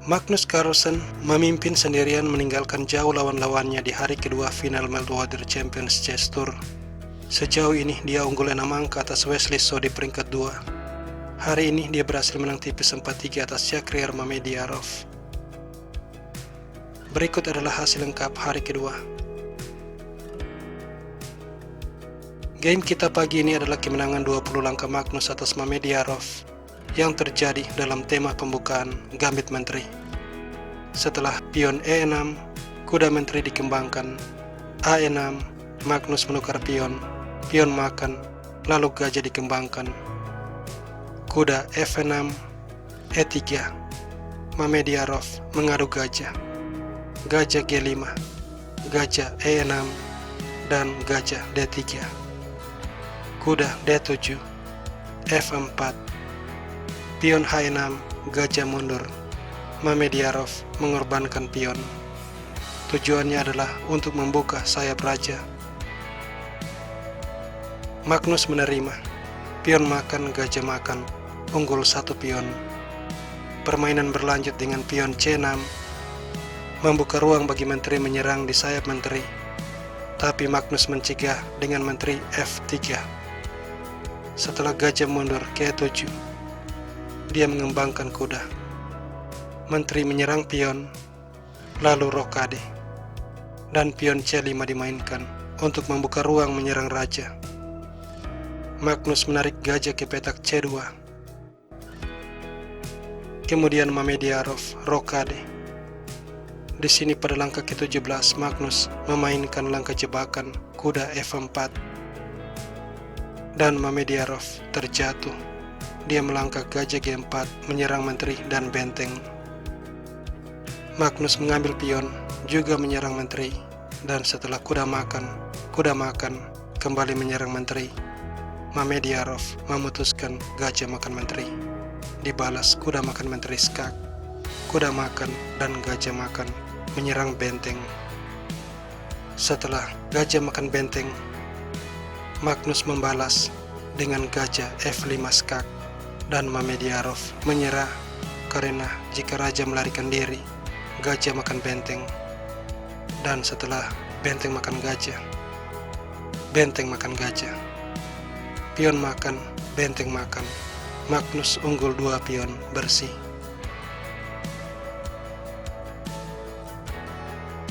Magnus Carlsen memimpin sendirian meninggalkan jauh lawan-lawannya di hari kedua final Meltwater Champions Chess Tour. Sejauh ini dia unggul 6 angka atas Wesley So di peringkat 2. Hari ini dia berhasil menang tipis 4-3 atas Shakhriyar Mamediyarov. Berikut adalah hasil lengkap hari kedua. Game kita pagi ini adalah kemenangan 20 langkah Magnus atas Mamediyarov yang terjadi dalam tema pembukaan Gambit Menteri. Setelah pion E6, kuda menteri dikembangkan, A6, Magnus menukar pion makan, lalu gajah dikembangkan. Kuda F6, E3, Mamediyarov mengadu gajah, gajah G5, gajah E6, dan gajah D3. Kuda D7, F4, pion H6, gajah mundur. Mamediyarov mengorbankan pion. Tujuannya adalah untuk membuka sayap raja. Magnus menerima. Pion makan, gajah makan. Unggul 1 pion. Permainan berlanjut dengan pion C6. Membuka ruang bagi menteri menyerang di sayap menteri. Tapi Magnus mencegah dengan menteri F3. Setelah gajah mundur ke E7, dia mengembangkan kuda. Menteri menyerang pion, lalu rokade, dan pion C5 dimainkan untuk membuka ruang menyerang raja. Magnus menarik gajah ke petak C2. Kemudian Mamediyarov rokade. Di sini pada langkah ke-17 Magnus memainkan langkah jebakan kuda F4, dan Mamediyarov terjatuh. Dia melangkah gajah G4 menyerang menteri dan benteng. Magnus mengambil pion, juga menyerang menteri, dan setelah kuda makan kembali menyerang menteri. Mamediyarov memutuskan gajah makan menteri. Dibalas kuda makan menteri skak. Kuda makan dan gajah makan menyerang benteng. Setelah gajah makan benteng, Magnus membalas dengan gajah F5 skak, dan Mamediyarov menyerah karena jika raja melarikan diri, gajah makan benteng. Dan setelah benteng makan gajah, benteng makan gajah, pion makan, benteng makan, Magnus unggul 2 pion bersih.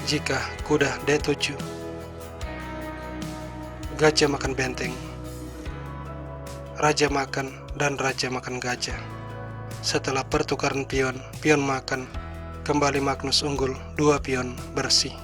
Jika kuda D7, gajah makan benteng, raja makan, dan raja makan gajah. Setelah pertukaran pion makan, kembali Magnus unggul 2 pion bersih.